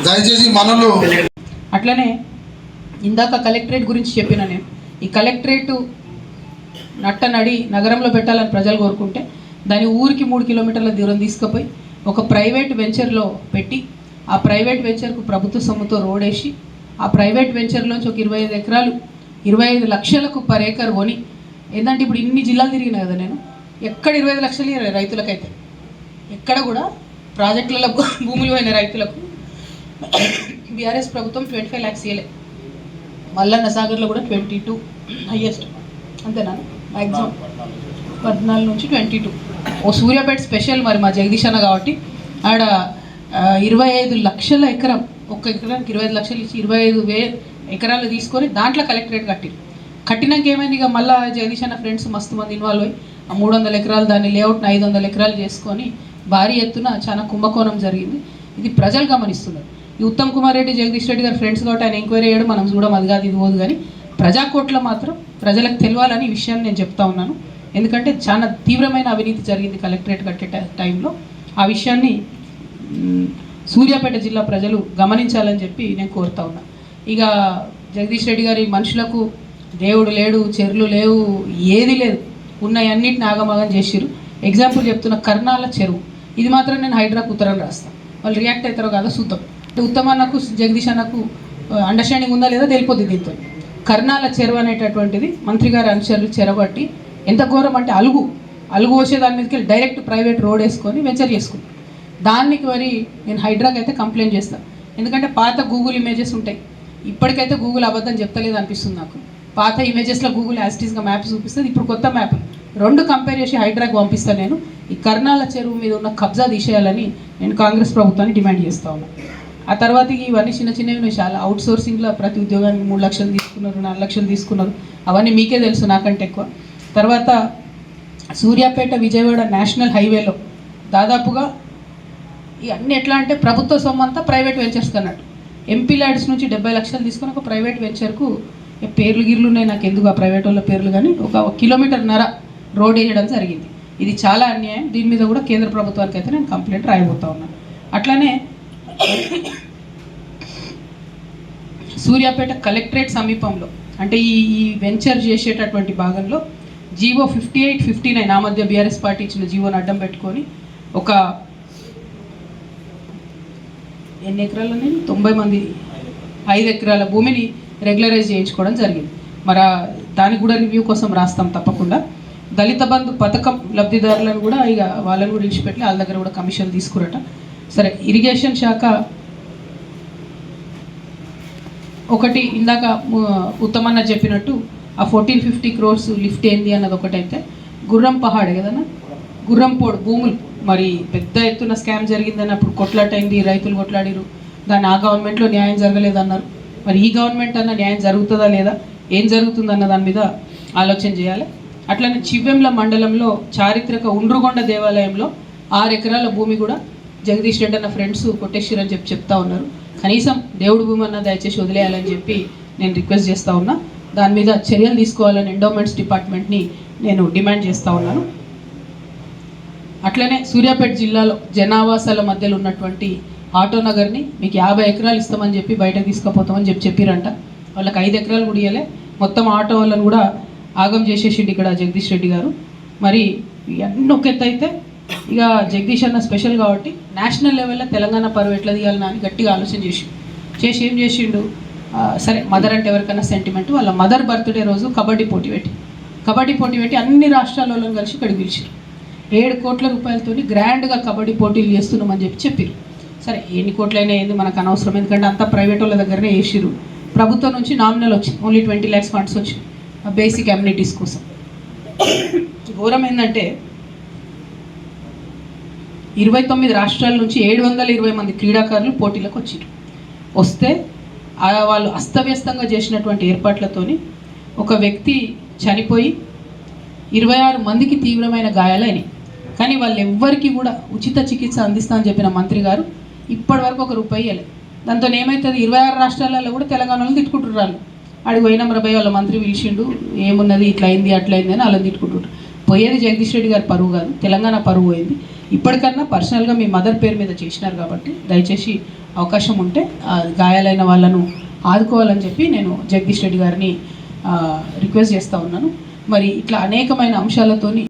దయచేసి మనలో అట్లనే ఇందాక కలెక్టరేట్ గురించి చెప్పిన నేను ఈ కలెక్టరేట్ నట్టనడి నగరంలో పెట్టాలని ప్రజలు కోరుకుంటే దాని ఊరికి 3 కిలోమీటర్ల దూరం తీసుకుపోయి ఒక ప్రైవేట్ వెంచర్లో పెట్టి ఆ ప్రైవేట్ వెంచర్కు ప్రభుత్వ సొమ్ముతో రోడ్ వేసి ఆ ప్రైవేట్ వెంచర్లోంచి ఒక 25 ఎకరాలు 25 లక్షలకు పర్ ఏకర్ కొని ఏంటంటే ఇప్పుడు ఇన్ని జిల్లాలు తిరిగినా కదా నేను ఎక్కడ 25 లక్షలు ఇవ్వలేదు రైతులకైతే ఎక్కడ కూడా ప్రాజెక్టులలో భూములు పోయిన రైతులకు బీఆర్ఎస్ ప్రభుత్వం 25 lakhs ఇవ్వలే మల్లన్న సాగర్లో కూడా 22 హైయెస్ట్ అంతేనా మ్యాక్సిమం 14 నుంచి 22 ఓ సూర్యాపేట స్పెషల్ మరి మా జగదీష్ అన్న కాబట్టి ఆడ 25 లక్షల ఎకరం ఒక్క ఎకరానికి 25 లక్షలు ఇచ్చి 25,000 ఎకరాలు తీసుకొని దాంట్లో కలెక్టరేట్ కట్టినాక ఏమైంది ఇక మళ్ళీ జగదీష్ అన్న ఫ్రెండ్స్ మస్తు మంది ఇన్వాల్వ్ అయ్యి ఆ 300 ఎకరాలు దాన్ని లేఅవుట్ని 500 ఎకరాలు చేసుకొని భారీ ఎత్తున చాలా కుంభకోణం జరిగింది. ఇది ప్రజలు గమనిస్తున్నారు. ఈ ఉత్తమ్ కుమార్ రెడ్డి జగదీష్ రెడ్డి గారు ఫ్రెండ్స్ కాబట్టి ఆయన ఎంక్వైరీ చేయడం మనం చూడడం అది కాదు ఇది పోదు, కానీ ప్రజాకోట్లో మాత్రం ప్రజలకు తెలియాలని ఈ విషయాన్ని నేను చెప్తా ఉన్నాను. ఎందుకంటే చాలా తీవ్రమైన అవినీతి జరిగింది కలెక్టరేట్ కట్టే టైంలో. ఆ విషయాన్ని సూర్యాపేట జిల్లా ప్రజలు గమనించాలని చెప్పి నేను కోరుతా ఉన్నా. ఇక జగదీష్ రెడ్డి గారి మనుషులకు దేవుడు లేడు, చెరువులు లేవు, ఏది లేదు, ఉన్నవన్నిటిని ఆగమాగం చేసిరు. ఎగ్జాంపుల్ చెప్తున్న కర్నాల చెరువు, ఇది మాత్రం నేను హైడ్రాకు ఉత్తరం రాస్తాను, వాళ్ళు రియాక్ట్ అవుతారో కాదో చూద్దాం. ఉత్తమ్ అన్నకు జగదీష్ అన్నకు అండర్స్టాండింగ్ ఉందా లేదా తెలిపోద్ది. దీంతో కర్నాల చెరువు అనేటటువంటిది మంత్రి గారి అనుచరులు చెరబట్టి ఎంత ఘోరం అంటే అలుగు వచ్చే దాని మీదకి వెళ్ళి డైరెక్ట్ ప్రైవేట్ రోడ్ వేసుకొని వెంచర్ చేసుకుంటాం. దానికి మరి నేను హైడ్రాకి అయితే కంప్లైంట్ చేస్తాను. ఎందుకంటే పాత గూగుల్ ఇమేజెస్ ఉంటాయి, ఇప్పటికైతే గూగుల్ అబద్ధం చెప్తలేదు అనిపిస్తుంది నాకు. పాత ఇమేజెస్లో గూగుల్ యాస్టీస్గా మ్యాప్ చూపిస్తుంది, ఇప్పుడు కొత్త మ్యాప్ రెండు కంపేర్ చేసి హైడ్రాకి పంపిస్తాను. నేను ఈ కర్నాల చెరువు మీద ఉన్న కబ్జా తీసేయాలని నేను కాంగ్రెస్ ప్రభుత్వాన్ని డిమాండ్ చేస్తూ ఉన్నాను. ఆ తర్వాత ఇవన్నీ చిన్న చిన్నవి చాలా అవుట్ సోర్సింగ్లో ప్రతి ఉద్యోగానికి 3 లక్షలు తీసుకున్నారు, 4 లక్షలు తీసుకున్నారు, అవన్నీ మీకే తెలుసు నాకంటే ఎక్కువ. తర్వాత సూర్యాపేట విజయవాడ నేషనల్ హైవేలో దాదాపుగా ఇవన్నీ ఎట్లా అంటే ప్రభుత్వ సొమ్ము అంతా ప్రైవేట్ వెంచర్స్కి అన్నట్టు. ఎంపీ ల్యాడ్స్ నుంచి 70 లక్షలు తీసుకొని ఒక ప్రైవేట్ వెంచర్కు పేర్లు గిర్లు ఉన్నాయి నాకు ఎందుకు ఆ ప్రైవేట్ వాళ్ళ పేర్లు, కానీ 1.5 కిలోమీటర్న్నర రోడ్ వేయడం జరిగింది. ఇది చాలా అన్యాయం. దీని మీద కూడా కేంద్ర ప్రభుత్వానికి అయితే నేను కంప్లైంట్ రాయబోతా ఉన్నాను. అట్లానే సూర్యాపేట కలెక్టరేట్ సమీపంలో అంటే ఈ వెంచర్ చేసేటటువంటి భాగంలో జీవో 58, 59 ఆ మధ్య బీఆర్ఎస్ పార్టీ ఇచ్చిన జీవోని అడ్డం పెట్టుకొని ఒక ఎన్ని ఎకరాలు 90 మంది 5 ఎకరాల భూమిని రెగ్యులరైజ్ చేయించుకోవడం జరిగింది. మరి దానికి కూడా రివ్యూ కోసం రాస్తాం తప్పకుండా. దళిత బంధు పథకం లబ్ధిదారులను కూడా ఇక వాళ్ళని కూడా విడిచిపెట్టి వాళ్ళ దగ్గర కూడా కమిషన్ తీసుకురట. సరే, ఇరిగేషన్ శాఖ ఒకటి ఇందాక ఉత్తమన్న చెప్పినట్టు ఆ 1450 crores లిఫ్ట్ ఏంది అన్నది ఒకటైతే, గుర్రం పహాడ్ కదన్నా గుర్రంపోడు భూములు మరి పెద్ద ఎత్తున స్కామ్ జరిగిందని అప్పుడు కొట్లాటైంది, రైతులు కొట్లాడిరు, దాన్ని ఆ గవర్నమెంట్లో న్యాయం జరగలేదన్నారు. మరి ఈ గవర్నమెంట్ అన్న న్యాయం జరుగుతుందా లేదా, ఏం జరుగుతుందన్న దాని మీద ఆలోచన చేయాలి. అట్లనే చివ్వెంల మండలంలో చారిత్రక ఉండ్రుగొండ దేవాలయంలో 6 ఎకరాల భూమి కూడా జగదీష్ రెడ్డి అన్న ఫ్రెండ్స్ కొట్టేసిరని చెప్తా ఉన్నారు. కనీసం దేవుడి భూమి అన్న దయచేసి వదిలేయాలని చెప్పి నేను రిక్వెస్ట్ చేస్తూ ఉన్నా. దాని మీద చర్యలు తీసుకోవాలని ఎండోమెంట్స్ డిపార్ట్మెంట్ని నేను డిమాండ్ చేస్తూ ఉన్నాను. అట్లనే సూర్యాపేట జిల్లాలో జనావాసాల మధ్యలో ఉన్నటువంటి ఆటోనగర్ని మీకు 50 ఎకరాలు ఇస్తామని చెప్పి బయటకు తీసుకుపోతామని చెప్పిరంట. వాళ్ళకి 5 ఎకరాలు కూడా ఇవ్వలే, మొత్తం ఆటో వాళ్ళని కూడా ఆగం చేసేసిండు ఇక్కడ జగదీష్ రెడ్డి గారు. మరి ఇవన్నీ ఒక ఎత్తు అయితే ఇక జగదీష్ అన్న స్పెషల్ కాబట్టి నేషనల్ లెవెల్లో తెలంగాణ పరువు ఎట్లా తీయాలని అని గట్టిగా ఆలోచన చేసి ఏం చేసిండు, సరే మదర్ అంటే ఎవరికైనా సెంటిమెంట్, వాళ్ళ మదర్ బర్త్డే రోజు కబడ్డీ పోటీ పెట్టి అన్ని రాష్ట్రాల వాళ్ళని కలిసి ఇక్కడికి పిలిచారు. 7 కోట్ల రూపాయలతో గ్రాండ్గా కబడ్డీ పోటీలు చేస్తున్నామని చెప్పారు. సరే ఎన్ని కోట్లైనా ఏంది మనకు అనవసరం, ఎందుకంటే అంతా ప్రైవేట్ వాళ్ళ దగ్గరనే వేసిరు. ప్రభుత్వం నుంచి నామినల్ వచ్చింది, ఓన్లీ 20 lakhs ఫండ్స్ వచ్చింది బేసిక్ అమ్యూనిటీస్ కోసం. ఘోరం ఏంటంటే 29 రాష్ట్రాల నుంచి 720 మంది క్రీడాకారులు పోటీలకు వస్తే వాళ్ళు అస్తవ్యస్తంగా చేసినటువంటి ఏర్పాట్లతోని ఒక వ్యక్తి చనిపోయి 26 మందికి తీవ్రమైన గాయాలైనాయి. కానీ వాళ్ళు ఎవ్వరికి కూడా ఉచిత చికిత్స అందిస్తామని చెప్పిన మంత్రి గారు ఇప్పటి వరకు ₹1 ఇవ్వలేదు. దాంతో ఏమవుతుంది, 26 రాష్ట్రాలలో కూడా తెలంగాణలో తిట్టుకుంటున్నారు. అడిగి పోయినాం 40 వాళ్ళ మంత్రి పిలిచిండు, ఏమున్నది ఇట్లా అయింది అట్లయింది అని వాళ్ళని తిట్టుకుంటుంటారు. పోయేది జగదీష్ రెడ్డి గారి పరువు కాదు, తెలంగాణ పరువు పోయింది. ఇప్పటికన్నా పర్సనల్గా మీ మదర్ పేరు మీద చేసినారు కాబట్టి దయచేసి అవకాశం ఉంటే గాయాలైన వాళ్ళను ఆదుకోవాలని చెప్పి నేను జగదీష్ రెడ్డి గారిని రిక్వెస్ట్ చేస్తూ ఉన్నాను. మరి ఇట్లా అనేకమైన అంశాలతోని